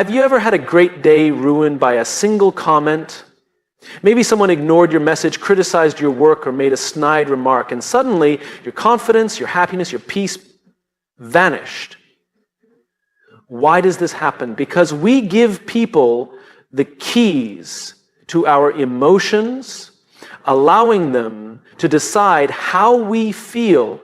Have you ever had a great day ruined by a single comment? Maybe someone ignored your message, criticized your work, or made a snide remark, and suddenly your confidence, your happiness, your peace vanished. Why does this happen? Because we give people the keys to our emotions, allowing them to decide how we feel.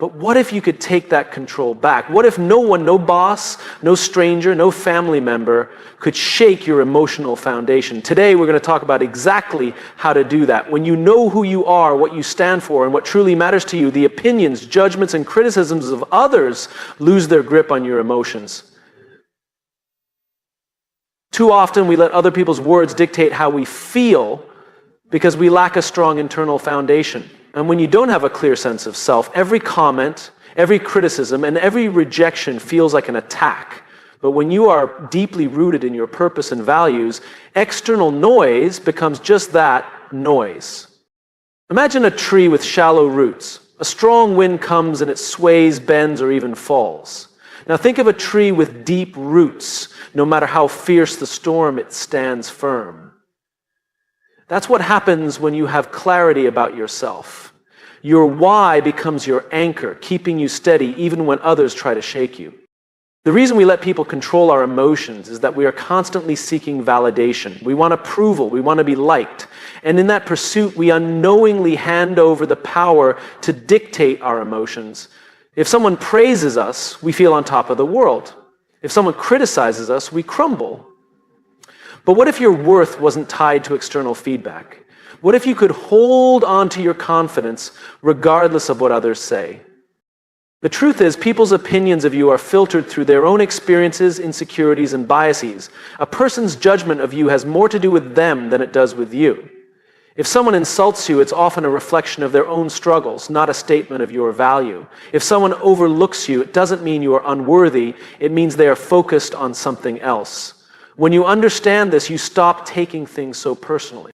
But what if you could take that control back? What if no one, no boss, no stranger, no family member could shake your emotional foundation? Today we're going to talk about exactly how to do that. When you know who you are, what you stand for, and what truly matters to you, the opinions, judgments, and criticisms of others lose their grip on your emotions. Too often we let other people's words dictate how we feel because we lack a strong internal foundation. And when you don't have a clear sense of self, every comment, every criticism, and every rejection feels like an attack. But when you are deeply rooted in your purpose and values, external noise becomes just that, noise. Imagine a tree with shallow roots. A strong wind comes and it sways, bends, or even falls. Now think of a tree with deep roots. No matter how fierce the storm, it stands firm. That's what happens when you have clarity about yourself. Your why becomes your anchor, keeping you steady even when others try to shake you. The reason we let people control our emotions is that we are constantly seeking validation. We want approval. We want to be liked. And in that pursuit, we unknowingly hand over the power to dictate our emotions. If someone praises us, we feel on top of the world. If someone criticizes us, we crumble. But what if your worth wasn't tied to external feedback? What if you could hold on to your confidence regardless of what others say? The truth is, people's opinions of you are filtered through their own experiences, insecurities, and biases. A person's judgment of you has more to do with them than it does with you. If someone insults you, it's often a reflection of their own struggles, not a statement of your value. If someone overlooks you, it doesn't mean you are unworthy. It means they are focused on something else. When you understand this, you stop taking things so personally.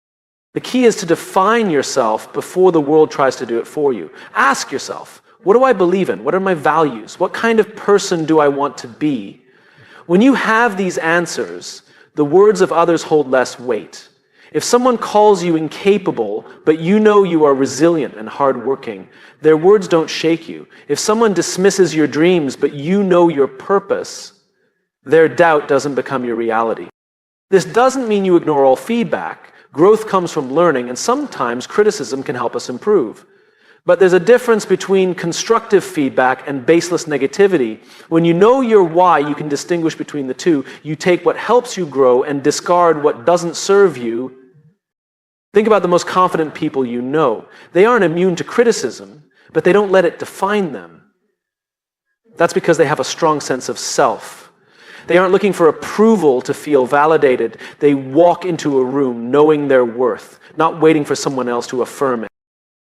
The key is to define yourself before the world tries to do it for you. Ask yourself, what do I believe in? What are my values? What kind of person do I want to be? When you have these answers, the words of others hold less weight. If someone calls you incapable, but you know you are resilient and hardworking, their words don't shake you. If someone dismisses your dreams, but you know your purpose, their doubt doesn't become your reality. This doesn't mean you ignore all feedback. Growth comes from learning, and sometimes criticism can help us improve. But there's a difference between constructive feedback and baseless negativity. When you know your why, you can distinguish between the two. You take what helps you grow and discard what doesn't serve you. Think about the most confident people you know. They aren't immune to criticism, but they don't let it define them. That's because they have a strong sense of self. They aren't looking for approval to feel validated. They walk into a room knowing their worth, not waiting for someone else to affirm it.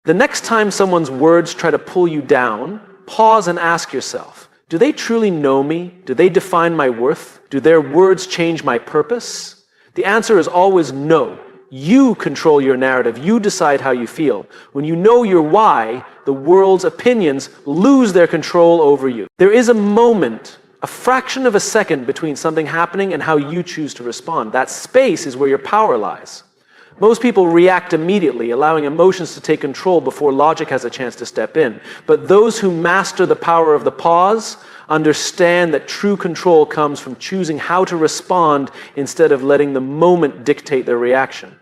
The next time someone's words try to pull you down, pause and ask yourself, do they truly know me? Do they define my worth? Do their words change my purpose? The answer is always no. You control your narrative. You decide how you feel. When you know your why, the world's opinions lose their control over you. There is a moment, a fraction of a second between something happening and how you choose to respond. That space is where your power lies. Most people react immediately, allowing emotions to take control before logic has a chance to step in. But those who master the power of the pause understand that true control comes from choosing how to respond instead of letting the moment dictate their reaction.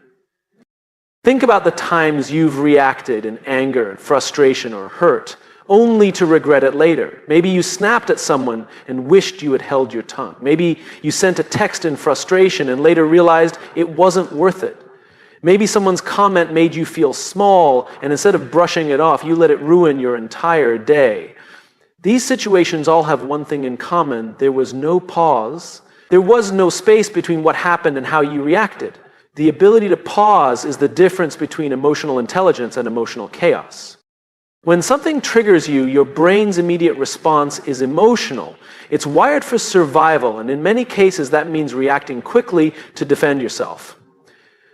Think about the times you've reacted in anger, frustration, or hurt, only to regret it later. Maybe you snapped at someone and wished you had held your tongue. Maybe you sent a text in frustration and later realized it wasn't worth it. Maybe someone's comment made you feel small, and instead of brushing it off, you let it ruin your entire day. These situations all have one thing in common. There was no pause. There was no space between what happened and how you reacted. The ability to pause is the difference between emotional intelligence and emotional chaos. When something triggers you, your brain's immediate response is emotional. It's wired for survival, and in many cases that means reacting quickly to defend yourself.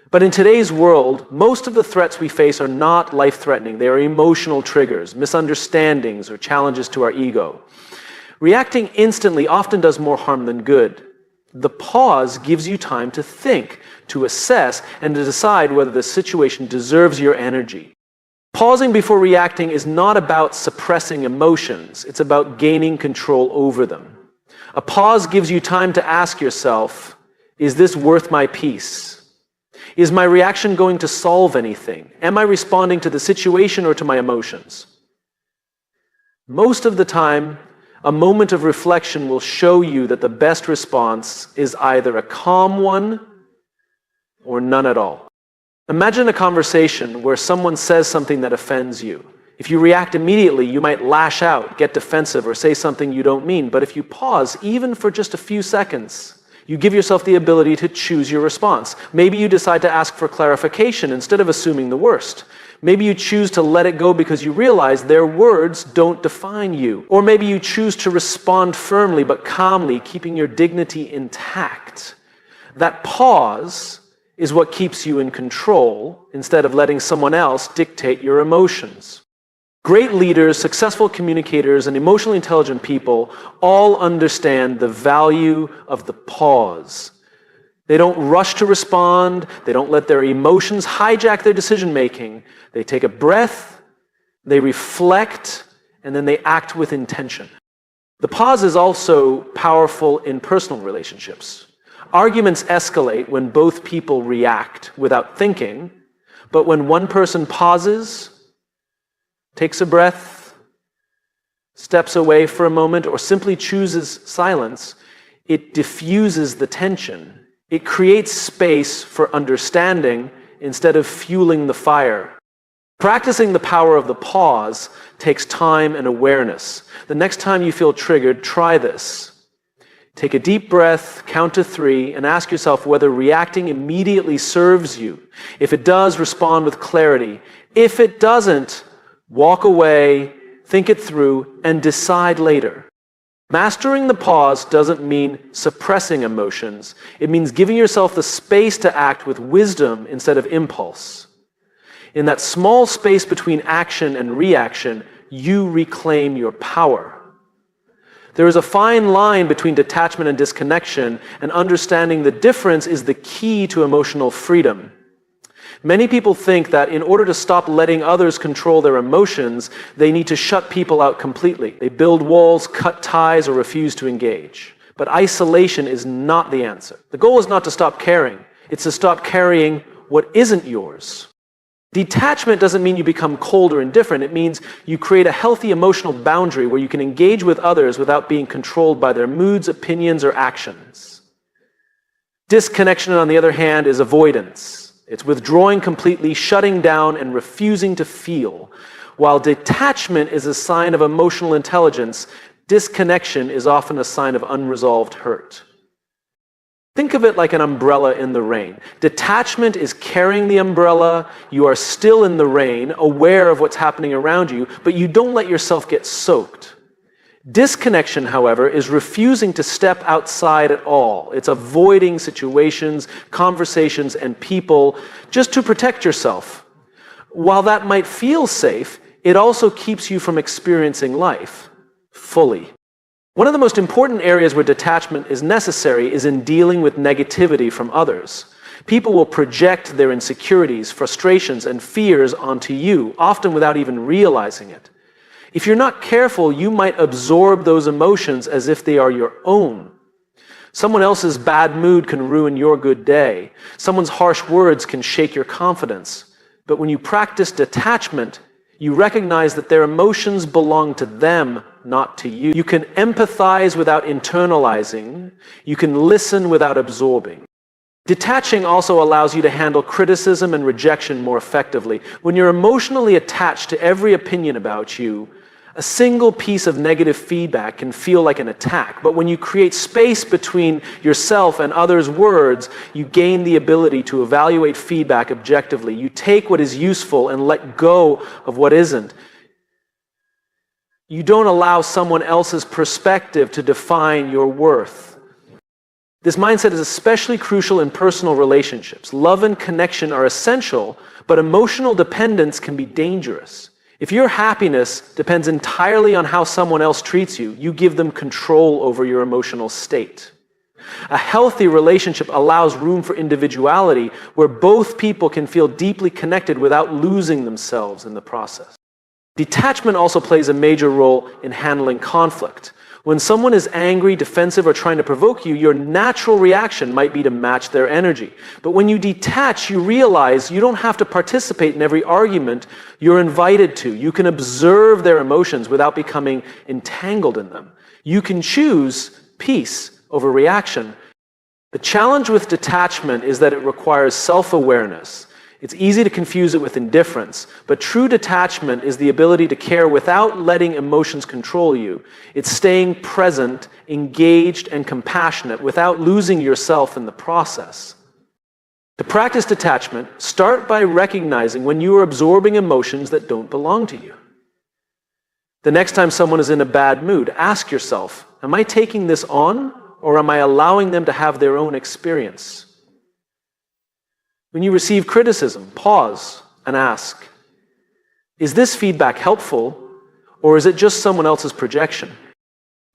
But in today's world, most of the threats we face are not life-threatening. They are emotional triggers, misunderstandings, or challenges to our ego. Reacting instantly often does more harm than good. The pause gives you time to think, to assess, and to decide whether the situation deserves your energy. Pausing before reacting is not about suppressing emotions. It's about gaining control over them. A pause gives you time to ask yourself, is this worth my peace? Is my reaction going to solve anything? Am I responding to the situation or to my emotions? Most of the time, a moment of reflection will show you that the best response is either a calm one or none at all. Imagine a conversation where someone says something that offends you. If you react immediately, you might lash out, get defensive, or say something you don't mean. But if you pause, even for just a few seconds, you give yourself the ability to choose your response. Maybe you decide to ask for clarification instead of assuming the worst. Maybe you choose to let it go because you realize their words don't define you. Or maybe you choose to respond firmly but calmly, keeping your dignity intact. That pause is what keeps you in control instead of letting someone else dictate your emotions. Great leaders, successful communicators, and emotionally intelligent people all understand the value of the pause. They don't rush to respond. They don't let their emotions hijack their decision-making. They take a breath, they reflect, and then they act with intention. The pause is also powerful in personal relationships. Arguments escalate when both people react without thinking, but when one person pauses, takes a breath, steps away for a moment, or simply chooses silence, it diffuses the tension. It creates space for understanding instead of fueling the fire. Practicing the power of the pause takes time and awareness. The next time you feel triggered, try this. Take a deep breath, count to 3, and ask yourself whether reacting immediately serves you. If it does, respond with clarity. If it doesn't, walk away, think it through, and decide later. Mastering the pause doesn't mean suppressing emotions. It means giving yourself the space to act with wisdom instead of impulse. In that small space between action and reaction, you reclaim your power. There is a fine line between detachment and disconnection, and understanding the difference is the key to emotional freedom. Many people think that in order to stop letting others control their emotions, they need to shut people out completely. They build walls, cut ties, or refuse to engage. But isolation is not the answer. The goal is not to stop caring. It's to stop carrying what isn't yours. Detachment doesn't mean you become cold or indifferent. It means you create a healthy emotional boundary where you can engage with others without being controlled by their moods, opinions, or actions. Disconnection, on the other hand, is avoidance. It's withdrawing completely, shutting down, and refusing to feel. While detachment is a sign of emotional intelligence, disconnection is often a sign of unresolved hurt. Think of it like an umbrella in the rain. Detachment is carrying the umbrella. You are still in the rain, aware of what's happening around you, but you don't let yourself get soaked. Disconnection, however, is refusing to step outside at all. It's avoiding situations, conversations, and people just to protect yourself. While that might feel safe, it also keeps you from experiencing life fully. One of the most important areas where detachment is necessary is in dealing with negativity from others. People will project their insecurities, frustrations, and fears onto you, often without even realizing it. If you're not careful, you might absorb those emotions as if they are your own. Someone else's bad mood can ruin your good day. Someone's harsh words can shake your confidence. But when you practice detachment, you recognize that their emotions belong to them, not to you. You can empathize without internalizing. You can listen without absorbing. Detaching also allows you to handle criticism and rejection more effectively. When you're emotionally attached to every opinion about you, a single piece of negative feedback can feel like an attack. But when you create space between yourself and others' words, you gain the ability to evaluate feedback objectively. You take what is useful and let go of what isn't. You don't allow someone else's perspective to define your worth. This mindset is especially crucial in personal relationships. Love and connection are essential, but emotional dependence can be dangerous. If your happiness depends entirely on how someone else treats you, you give them control over your emotional state. A healthy relationship allows room for individuality where both people can feel deeply connected without losing themselves in the process. Detachment also plays a major role in handling conflict. When someone is angry, defensive, or trying to provoke you, your natural reaction might be to match their energy. But when you detach, you realize you don't have to participate in every argument you're invited to. You can observe their emotions without becoming entangled in them. You can choose peace over reaction. The challenge with detachment is that it requires self-awareness. It's easy to confuse it with indifference, but true detachment is the ability to care without letting emotions control you. It's staying present, engaged, and compassionate without losing yourself in the process. To practice detachment, start by recognizing when you are absorbing emotions that don't belong to you. The next time someone is in a bad mood, ask yourself, am I taking this on, or am I allowing them to have their own experience? When you receive criticism, pause and ask, is this feedback helpful, or is it just someone else's projection?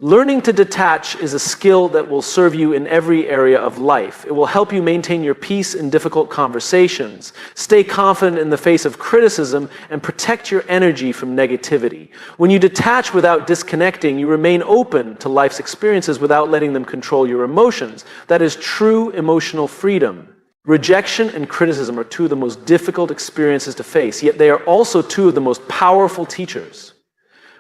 Learning to detach is a skill that will serve you in every area of life. It will help you maintain your peace in difficult conversations, stay confident in the face of criticism, and protect your energy from negativity. When you detach without disconnecting, you remain open to life's experiences without letting them control your emotions. That is true emotional freedom. Rejection and criticism are two of the most difficult experiences to face, yet they are also two of the most powerful teachers.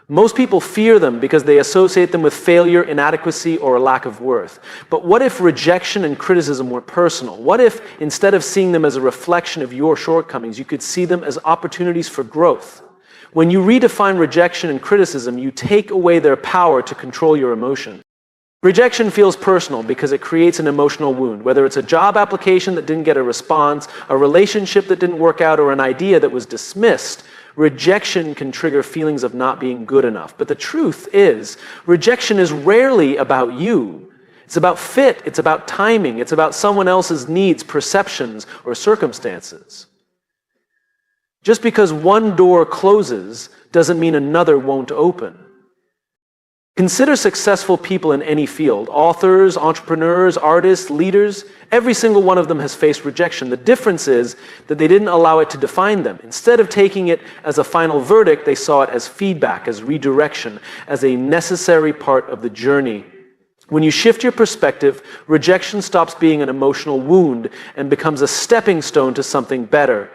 Most people fear them because they associate them with failure, inadequacy, or a lack of worth. But what if rejection and criticism were personal? What if, instead of seeing them as a reflection of your shortcomings, you could see them as opportunities for growth? When you redefine rejection and criticism, you take away their power to control your emotion. Rejection feels personal because it creates an emotional wound, whether it's a job application that didn't get a response, a relationship that didn't work out, or an idea that was dismissed. Rejection can trigger feelings of not being good enough. But the truth is, rejection is rarely about you. It's about fit, it's about timing, it's about someone else's needs, perceptions, or circumstances. Just because one door closes doesn't mean another won't open. Consider successful people in any field, authors, entrepreneurs, artists, leaders. Every single one of them has faced rejection. The difference is that they didn't allow it to define them. Instead of taking it as a final verdict, they saw it as feedback, as redirection, as a necessary part of the journey. When you shift your perspective, rejection stops being an emotional wound and becomes a stepping stone to something better.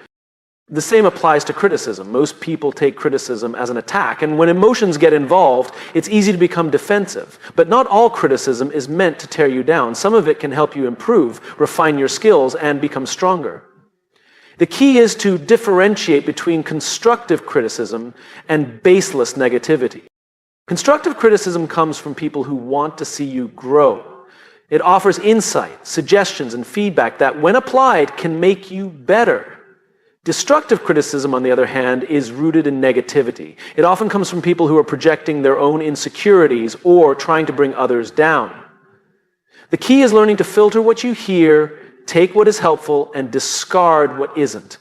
The same applies to criticism. Most people take criticism as an attack, and when emotions get involved, it's easy to become defensive. But not all criticism is meant to tear you down. Some of it can help you improve, refine your skills, and become stronger. The key is to differentiate between constructive criticism and baseless negativity. Constructive criticism comes from people who want to see you grow. It offers insight, suggestions, and feedback that, when applied, can make you better. Destructive criticism, on the other hand, is rooted in negativity. It often comes from people who are projecting their own insecurities or trying to bring others down. The key is learning to filter what you hear, take what is helpful, and discard what isn't.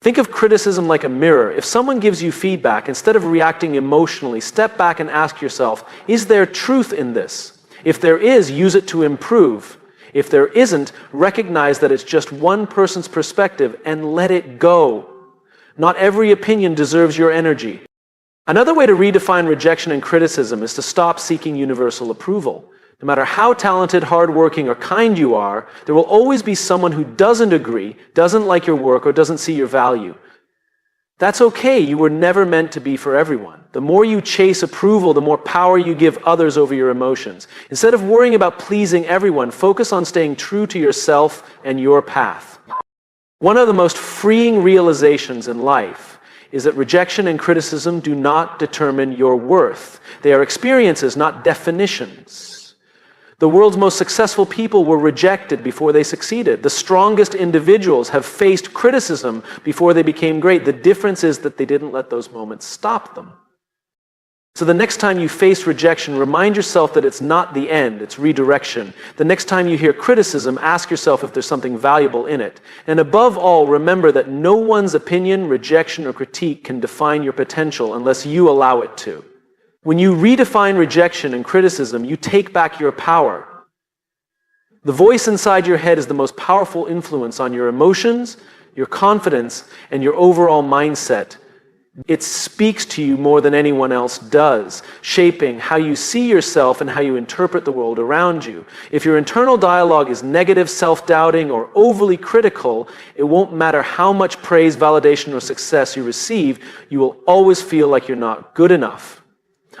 Think of criticism like a mirror. If someone gives you feedback, instead of reacting emotionally, step back and ask yourself, is there truth in this? If there is, use it to improve. If there isn't, recognize that it's just one person's perspective and let it go. Not every opinion deserves your energy. Another way to redefine rejection and criticism is to stop seeking universal approval. No matter how talented, hardworking, or kind you are, there will always be someone who doesn't agree, doesn't like your work, or doesn't see your value. That's okay. You were never meant to be for everyone. The more you chase approval, the more power you give others over your emotions. Instead of worrying about pleasing everyone, focus on staying true to yourself and your path. One of the most freeing realizations in life is that rejection and criticism do not determine your worth. They are experiences, not definitions. The world's most successful people were rejected before they succeeded. The strongest individuals have faced criticism before they became great. The difference is that they didn't let those moments stop them. So the next time you face rejection, remind yourself that it's not the end, it's redirection. The next time you hear criticism, ask yourself if there's something valuable in it. And above all, remember that no one's opinion, rejection, or critique can define your potential unless you allow it to. When you redefine rejection and criticism, you take back your power. The voice inside your head is the most powerful influence on your emotions, your confidence, and your overall mindset. It speaks to you more than anyone else does, shaping how you see yourself and how you interpret the world around you. If your internal dialogue is negative, self-doubting, or overly critical, it won't matter how much praise, validation, or success you receive, you will always feel like you're not good enough.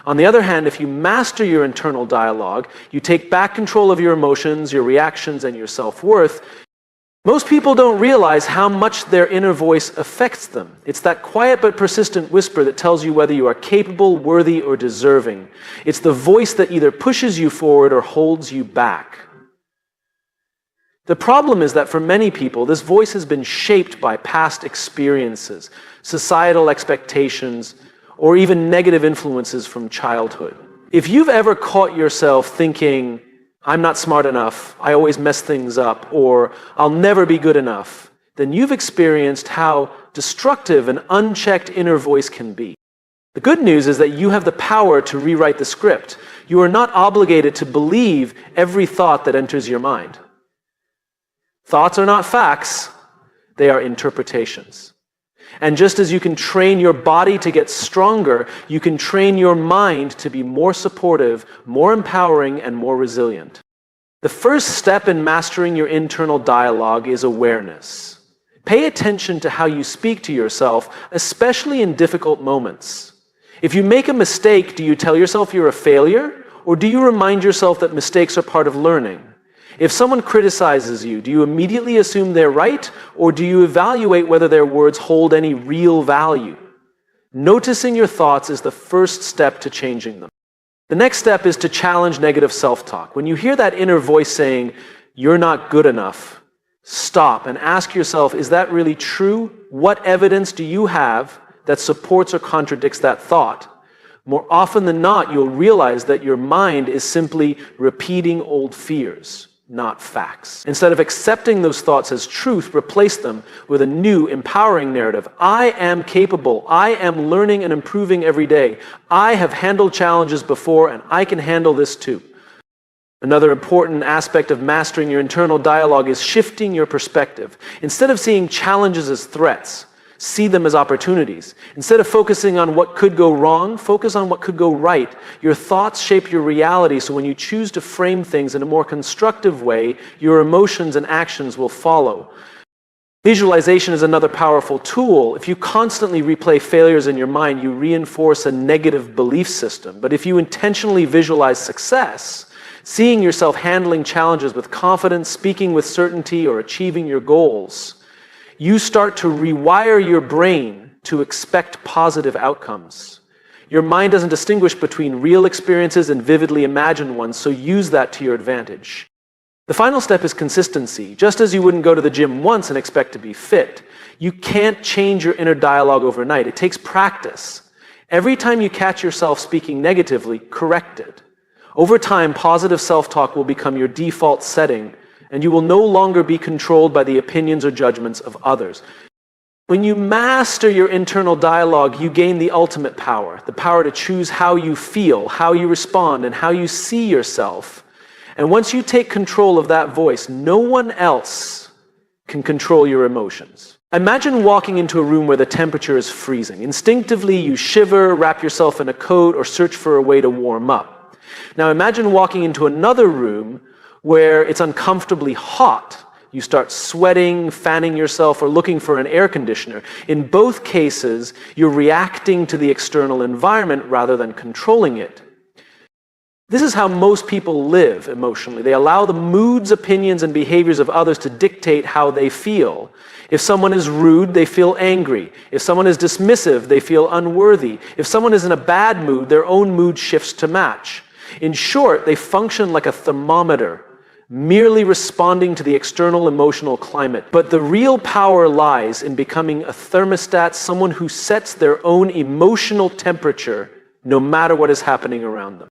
On the other hand, if you master your internal dialogue, you take back control of your emotions, your reactions, and your self-worth, most people don't realize how much their inner voice affects them. It's that quiet but persistent whisper that tells you whether you are capable, worthy, or deserving. It's the voice that either pushes you forward or holds you back. The problem is that for many people, this voice has been shaped by past experiences, societal expectations, or even negative influences from childhood. If you've ever caught yourself thinking, "I'm not smart enough, I always mess things up," or "I'll never be good enough," then you've experienced how destructive an unchecked inner voice can be. The good news is that you have the power to rewrite the script. You are not obligated to believe every thought that enters your mind. Thoughts are not facts, they are interpretations. And just as you can train your body to get stronger, you can train your mind to be more supportive, more empowering, and more resilient. The first step in mastering your internal dialogue is awareness. Pay attention to how you speak to yourself, especially in difficult moments. If you make a mistake, do you tell yourself you're a failure, or do you remind yourself that mistakes are part of learning? If someone criticizes you, do you immediately assume they're right, or do you evaluate whether their words hold any real value? Noticing your thoughts is the first step to changing them. The next step is to challenge negative self-talk. When you hear that inner voice saying, "You're not good enough," stop and ask yourself, is that really true? What evidence do you have that supports or contradicts that thought? More often than not, you'll realize that your mind is simply repeating old fears, not facts. Instead of accepting those thoughts as truth, replace them with a new, empowering narrative. I am capable. I am learning and improving every day. I have handled challenges before, and I can handle this too. Another important aspect of mastering your internal dialogue is shifting your perspective. Instead of seeing challenges as threats, see them as opportunities. Instead of focusing on what could go wrong, focus on what could go right. Your thoughts shape your reality, so when you choose to frame things in a more constructive way, your emotions and actions will follow. Visualization is another powerful tool. If you constantly replay failures in your mind, you reinforce a negative belief system. But if you intentionally visualize success, seeing yourself handling challenges with confidence, speaking with certainty, or achieving your goals, you start to rewire your brain to expect positive outcomes. Your mind doesn't distinguish between real experiences and vividly imagined ones, so use that to your advantage. The final step is consistency. Just as you wouldn't go to the gym once and expect to be fit, you can't change your inner dialogue overnight. It takes practice. Every time you catch yourself speaking negatively, correct it. Over time, positive self-talk will become your default setting, and you will no longer be controlled by the opinions or judgments of others. When you master your internal dialogue, you gain the ultimate power, the power to choose how you feel, how you respond, and how you see yourself. And once you take control of that voice, no one else can control your emotions. Imagine walking into a room where the temperature is freezing. Instinctively, you shiver, wrap yourself in a coat, or search for a way to warm up. Now imagine walking into another room where it's uncomfortably hot. You start sweating, fanning yourself, or looking for an air conditioner. In both cases, you're reacting to the external environment rather than controlling it. This is how most people live emotionally. They allow the moods, opinions, and behaviors of others to dictate how they feel. If someone is rude, they feel angry. If someone is dismissive, they feel unworthy. If someone is in a bad mood, their own mood shifts to match. In short, they function like a thermometer, merely responding to the external emotional climate. But the real power lies in becoming a thermostat, someone who sets their own emotional temperature no matter what is happening around them.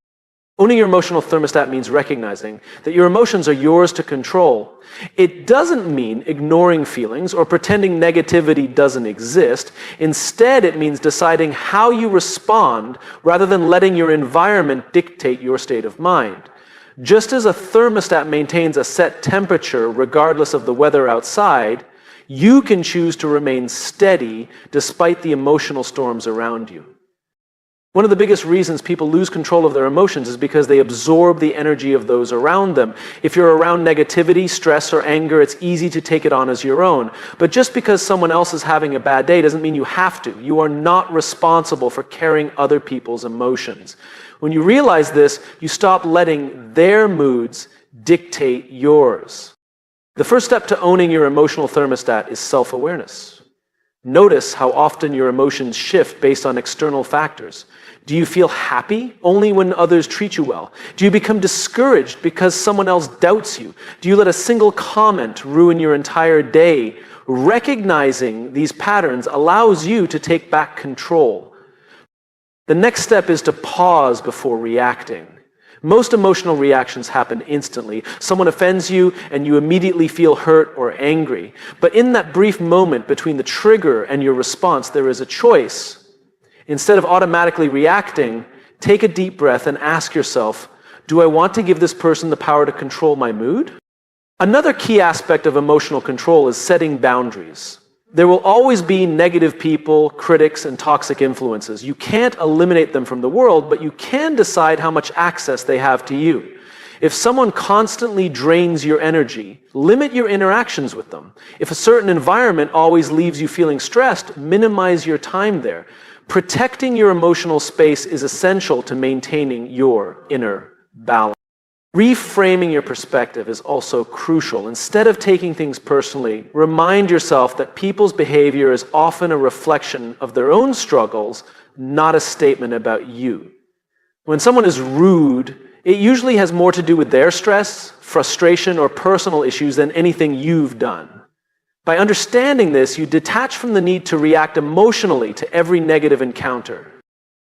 Owning your emotional thermostat means recognizing that your emotions are yours to control. It doesn't mean ignoring feelings or pretending negativity doesn't exist. Instead, it means deciding how you respond rather than letting your environment dictate your state of mind. Just as a thermostat maintains a set temperature regardless of the weather outside, you can choose to remain steady despite the emotional storms around you. One of the biggest reasons people lose control of their emotions is because they absorb the energy of those around them. If you're around negativity, stress, or anger, it's easy to take it on as your own. But just because someone else is having a bad day doesn't mean you have to. You are not responsible for carrying other people's emotions. When you realize this, you stop letting their moods dictate yours. The first step to owning your emotional thermostat is self-awareness. Notice how often your emotions shift based on external factors. Do you feel happy only when others treat you well? Do you become discouraged because someone else doubts you? Do you let a single comment ruin your entire day? Recognizing these patterns allows you to take back control. The next step is to pause before reacting. Most emotional reactions happen instantly. Someone offends you and you immediately feel hurt or angry. But in that brief moment between the trigger and your response, there is a choice. Instead of automatically reacting, take a deep breath and ask yourself, do I want to give this person the power to control my mood? Another key aspect of emotional control is setting boundaries. There will always be negative people, critics, and toxic influences. You can't eliminate them from the world, but you can decide how much access they have to you. If someone constantly drains your energy, limit your interactions with them. If a certain environment always leaves you feeling stressed, minimize your time there. Protecting your emotional space is essential to maintaining your inner balance. Reframing your perspective is also crucial. Instead of taking things personally, remind yourself that people's behavior is often a reflection of their own struggles, not a statement about you. When someone is rude, it usually has more to do with their stress, frustration, or personal issues than anything you've done. By understanding this, you detach from the need to react emotionally to every negative encounter.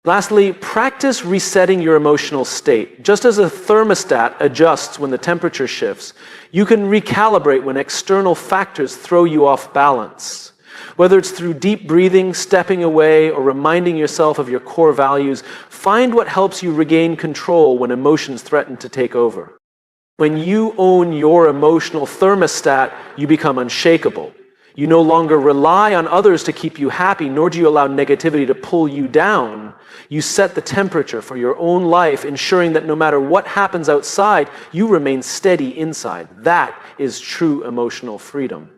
Lastly, practice resetting your emotional state. Just as a thermostat adjusts when the temperature shifts, you can recalibrate when external factors throw you off balance. Whether it's through deep breathing, stepping away, or reminding yourself of your core values, find what helps you regain control when emotions threaten to take over. When you own your emotional thermostat, you become unshakable. You no longer rely on others to keep you happy, nor do you allow negativity to pull you down. You set the temperature for your own life, ensuring that no matter what happens outside, you remain steady inside. That is true emotional freedom.